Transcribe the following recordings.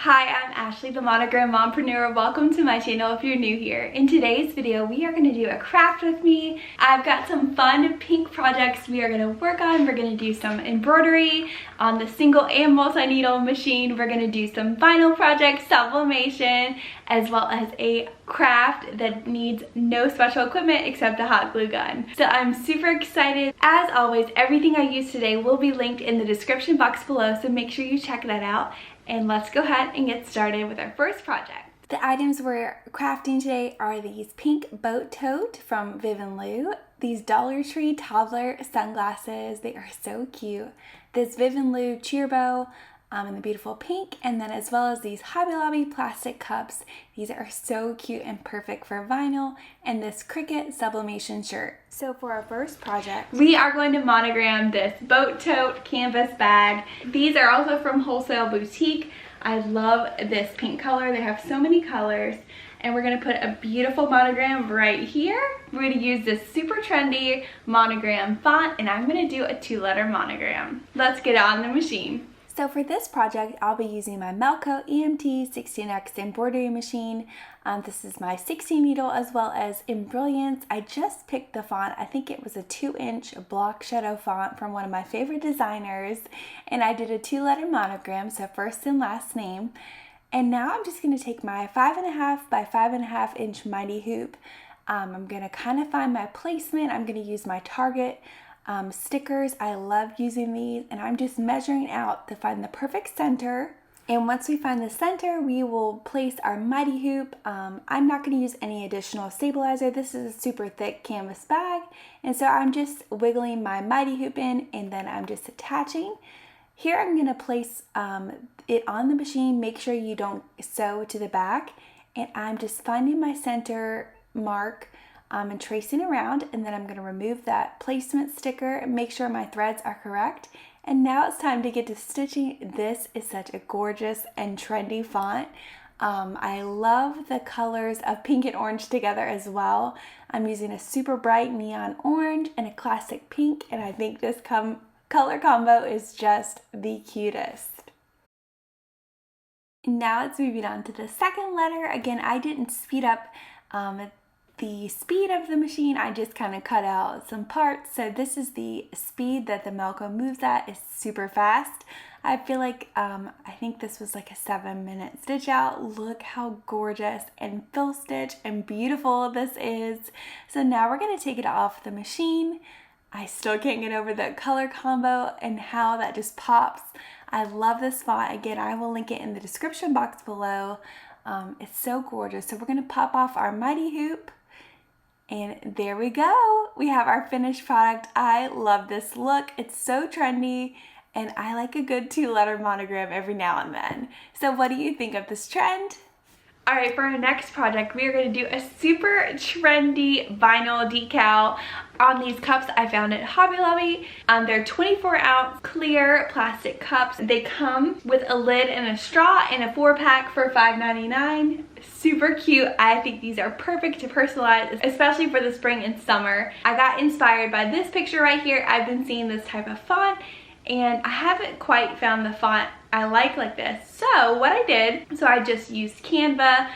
Hi, I'm Ashley, the Monogram Mompreneur. Welcome to my channel if you're new here. In today's video, we are going to do a craft with me. I've got some fun pink projects we are going to work on. We're going to do some embroidery on the single and multi-needle machine. We're going to do some vinyl projects, sublimation, as well as a craft that needs no special equipment except a hot glue gun. So I'm super excited. As always, everything I use today will be linked in the description box below, so make sure you check that out. And let's go ahead and get started with our first project. The items we're crafting today are these pink boat tote from Viv & Lou, these Dollar Tree toddler sunglasses, they are so cute, this Viv & Lou cheer bow in the beautiful pink, and then as well as these Hobby Lobby plastic cups. These are so cute and perfect for vinyl, and this Cricut sublimation shirt. So for our first project, we are going to monogram this boat tote canvas bag. These are also from Wholesale Boutique. I love this pink color. They have so many colors. And we're going to put a beautiful monogram right here. We're going to use this super trendy Monogram font, and I'm going to do a 2-letter monogram. Let's get on the machine. So for this project, I'll be using my Melco EMT 16X embroidery machine. This is my 16 needle as well as Embrillance. I just picked the font. I think it was a 2-inch block shadow font from one of my favorite designers. And I did a 2-letter monogram, so first and last name. And now I'm just going to take my 5.5 by 5.5 inch mighty hoop. I'm going to kind of find my placement. I'm going to use my Target stickers. I love using these, and I'm just measuring out to find the perfect center. And once we find the center, we will place our mighty hoop. I'm not going to use any additional stabilizer. This is a super thick canvas bag, and so I'm just wiggling my mighty hoop in, and then I'm just attaching. Here I'm going to place it on the machine. Make sure you don't sew to the back, and I'm just finding my center mark and tracing around, and then I'm going to remove that placement sticker and make sure my threads are correct. And now it's time to get to stitching. This is such a gorgeous and trendy font. I love the colors of pink and orange together as well. I'm using a super bright neon orange and a classic pink, and I think this color combo is just the cutest. Now it's moving on to the second letter. Again, I didn't speed up the speed of the machine. I just kind of cut out some parts. So this is the speed that the Melco moves at. It's super fast. I feel like I think this was like a 7-minute stitch out. Look how gorgeous and fill stitch and beautiful this is. So now we're going to take it off the machine. I still can't get over the color combo and how that just pops. I love this font. Again, I will link it in the description box below. It's so gorgeous. So we're going to pop off our mighty hoop. And there we go. We have our finished product. I love this look. It's so trendy, and I like a good 2-letter monogram every now and then. So what do you think of this trend? All right, for our next project, we are going to do a super trendy vinyl decal on these cups I found at Hobby Lobby. They're 24-ounce clear plastic cups. They come with a lid and a straw and a 4-pack for $5.99. Super cute. I think these are perfect to personalize, especially for the spring and summer. I got inspired by this picture right here. I've been seeing this type of font, and I haven't quite found the font I like this. So what I did, I just used Canva,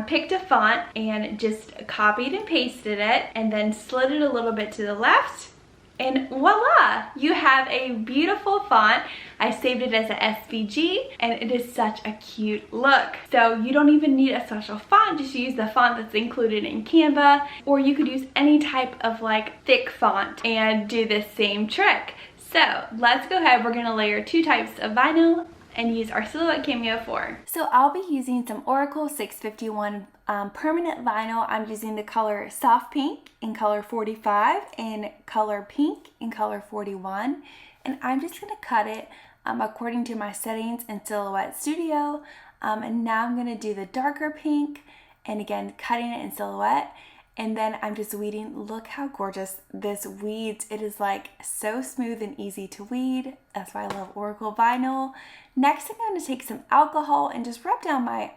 picked a font and just copied and pasted it, and then slid it a little bit to the left, and voila, you have a beautiful font. I saved it as a SVG, and it is such a cute look. So you don't even need a special font, just use the font that's included in Canva, or you could use any type of thick font and do this same trick. So let's go ahead. We're going to layer 2 types of vinyl and use our Silhouette Cameo 4. So I'll be using some Oracle 651 permanent vinyl. I'm using the color Soft Pink in color 45 and color Pink in color 41. And I'm just going to cut it according to my settings in Silhouette Studio. And now I'm going to do the darker pink, and again cutting it in Silhouette. And then I'm just weeding. Look how gorgeous this weeds. It is like so smooth and easy to weed. That's why I love Oracle vinyl. Next, I'm going to take some alcohol and just rub down my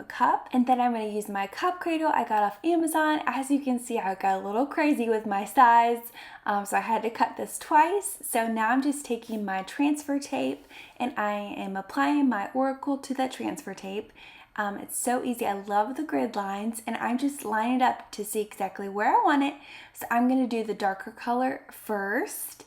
cup. And then I'm going to use my cup cradle I got off Amazon. As you can see, I got a little crazy with my size. So I had to cut this twice. So now I'm just taking my transfer tape and I am applying my Oracle to that transfer tape. It's so easy. I love the grid lines, and I'm just lining it up to see exactly where I want it. So I'm going to do the darker color first,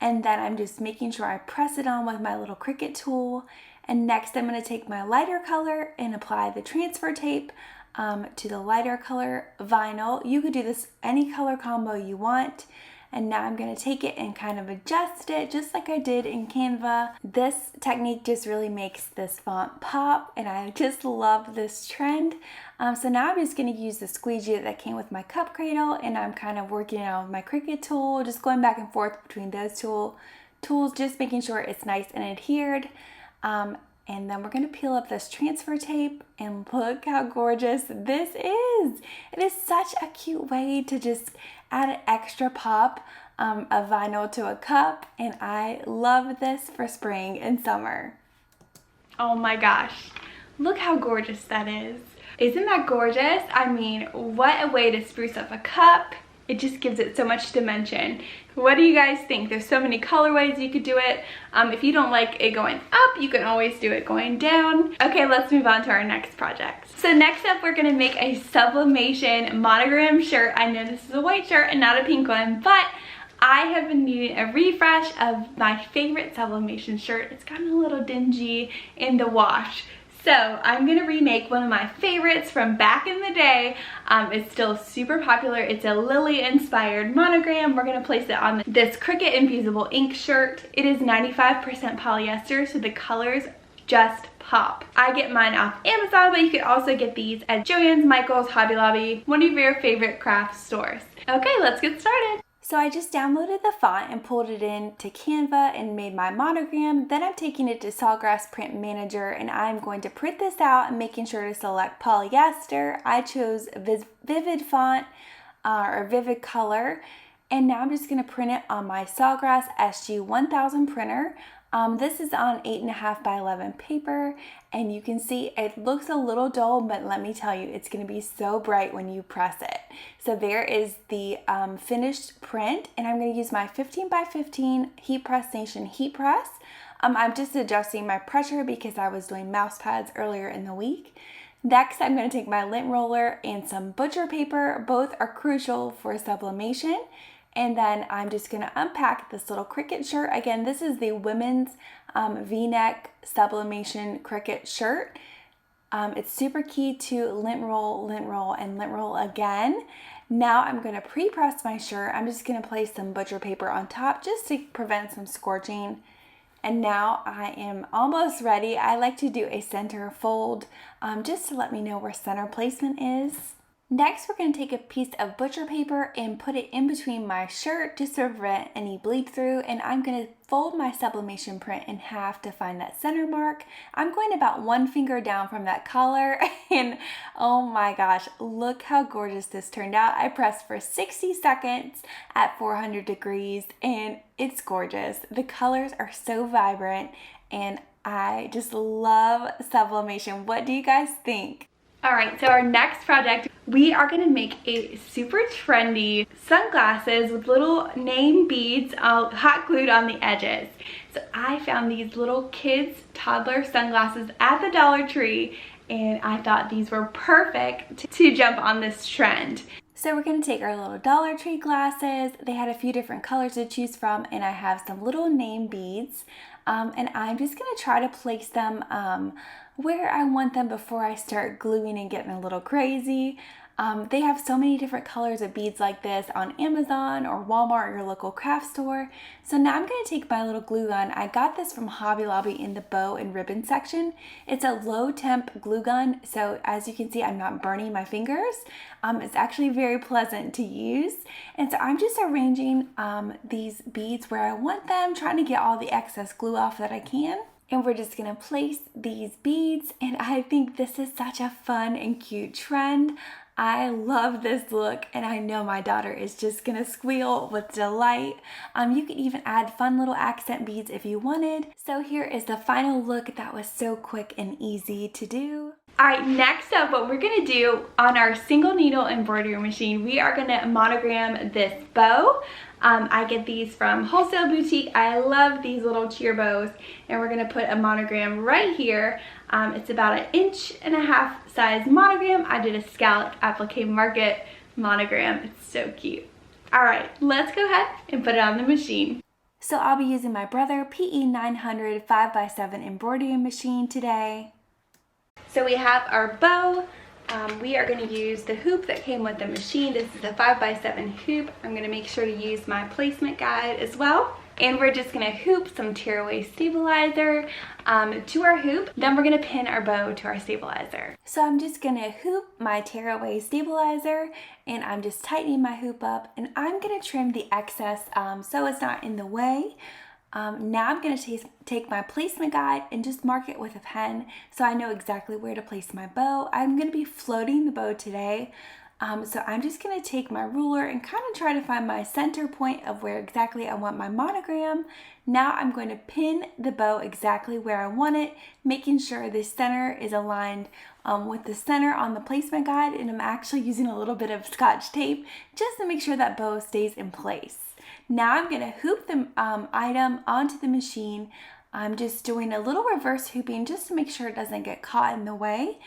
and then I'm just making sure I press it on with my little Cricut tool. And next I'm going to take my lighter color and apply the transfer tape to the lighter color vinyl. You could do this any color combo you want. And now I'm going to take it and kind of adjust it just like I did in Canva. This technique just really makes this font pop, and I just love this trend. So now I'm just going to use the squeegee that came with my cup cradle, and I'm kind of working out with my Cricut tool, just going back and forth between those tools, just making sure it's nice and adhered. And then we're going to peel up this transfer tape, and look how gorgeous this is. It is such a cute way to just add an extra pop of vinyl to a cup, and I love this for spring and summer. Oh my gosh, look how gorgeous that is. Isn't that gorgeous? I mean, what a way to spruce up a cup. It just gives it so much dimension. What do you guys think? There's so many colorways you could do it. If you don't like it going up, you can always do it going down. Okay, let's move on to our next project. So next up, we're gonna make a Sublimation monogram shirt. I know this is a white shirt and not a pink one, but I have been needing a refresh of my favorite Sublimation shirt. It's gotten a little dingy in the wash. So I'm gonna remake one of my favorites from back in the day. It's still super popular. It's a Lily inspired monogram. We're gonna place it on this Cricut infusible ink shirt. It is 95% polyester, so the colors just pop. I get mine off Amazon, but you could also get these at Joann's, Michael's, Hobby Lobby, one of your favorite craft stores. Okay, let's get started. So I just downloaded the font and pulled it into Canva and made my monogram. Then I'm taking it to Sawgrass Print Manager, and I'm going to print this out and making sure to select polyester. I chose Vivid font or Vivid color, and now I'm just going to print it on my Sawgrass SG1000 printer. This is on 8.5 by 11 paper, and you can see it looks a little dull, but let me tell you, it's going to be so bright when you press it. So there is the finished print, and I'm going to use my 15 by 15 Heat Press Nation heat press. I'm just adjusting my pressure because I was doing mouse pads earlier in the week. Next, I'm going to take my lint roller and some butcher paper. Both are crucial for sublimation. And then I'm just going to unpack this little Cricut shirt. Again, this is the women's V-neck sublimation Cricut shirt. It's super key to lint roll, and lint roll again. Now I'm going to pre-press my shirt. I'm just going to place some butcher paper on top just to prevent some scorching. And now I am almost ready. I like to do a center fold just to let me know where center placement is. Next, we're going to take a piece of butcher paper and put it in between my shirt just to prevent any bleed through, and I'm going to fold my sublimation print in half to find that center mark. I'm going about 1 finger down from that collar, and oh my gosh, look how gorgeous this turned out. I pressed for 60 seconds at 400 degrees, and it's gorgeous. The colors are so vibrant, and I just love sublimation. What do you guys think? All right, so our next project, we are gonna make a super trendy sunglasses with little name beads hot glued on the edges. So I found these little kids toddler sunglasses at the Dollar Tree, and I thought these were perfect to jump on this trend. So we're gonna take our little Dollar Tree glasses. They had a few different colors to choose from, and I have some little name beads. And I'm just gonna try to place them where I want them before I start gluing and getting a little crazy. They have so many different colors of beads like this on Amazon or Walmart or your local craft store. So now I'm going to take my little glue gun. I got this from Hobby Lobby in the bow and ribbon section. It's a low temp glue gun, so as you can see, I'm not burning my fingers. It's actually very pleasant to use. And so I'm just arranging these beads where I want them, trying to get all the excess glue off that I can. And we're just gonna place these beads, and I think this is such a fun and cute trend. I love this look, and I know my daughter is just gonna squeal with delight. You could even add fun little accent beads if you wanted. So here is the final look that was so quick and easy to do. All right, next up, what we're gonna do on our single needle embroidery machine, we are gonna monogram this bow. I get these from Wholesale Boutique. I love these little cheer bows, and we're gonna put a monogram right here. It's about 1.5 inch size monogram. I did a scallop applique market monogram. It's so cute. All right, let's go ahead and put it on the machine. So I'll be using my Brother PE 900 5x7 embroidery machine today. So we have our bow. We are going to use the hoop that came with the machine. This is a 5x7 hoop. I'm going to make sure to use my placement guide as well. And we're just going to hoop some tearaway stabilizer to our hoop. Then we're going to pin our bow to our stabilizer. So I'm just going to hoop my tearaway stabilizer, and I'm just tightening my hoop up, and I'm going to trim the excess so it's not in the way. Now I'm going to take my placement guide and just mark it with a pen so I know exactly where to place my bow. I'm going to be floating the bow today. So I'm just going to take my ruler and kind of try to find my center point of where exactly I want my monogram. Now I'm going to pin the bow exactly where I want it, making sure the center is aligned with the center on the placement guide, and I'm actually using a little bit of Scotch tape just to make sure that bow stays in place. Now I'm going to hoop the item onto the machine. I'm just doing a little reverse hooping just to make sure it doesn't get caught in the way.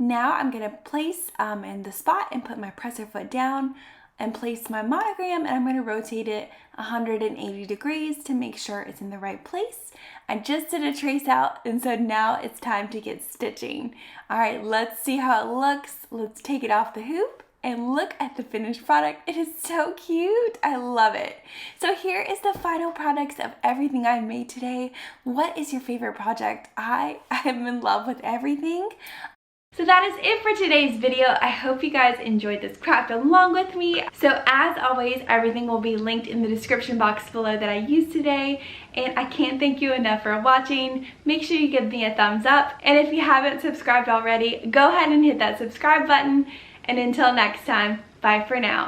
Now I'm going to place in the spot and put my presser foot down and place my monogram, and I'm going to rotate it 180 degrees to make sure it's in the right place. I just did a trace out, and so now it's time to get stitching. All right, let's see how it looks. Let's take it off the hoop and look at the finished product. It is so cute. I love it. So here is the final products of everything I made today. What is your favorite project? I am in love with everything. So that is it for today's video. I hope you guys enjoyed this craft along with me. So as always, everything will be linked in the description box below that I used today. And I can't thank you enough for watching. Make sure you give me a thumbs up. And if you haven't subscribed already, go ahead and hit that subscribe button. And until next time, bye for now.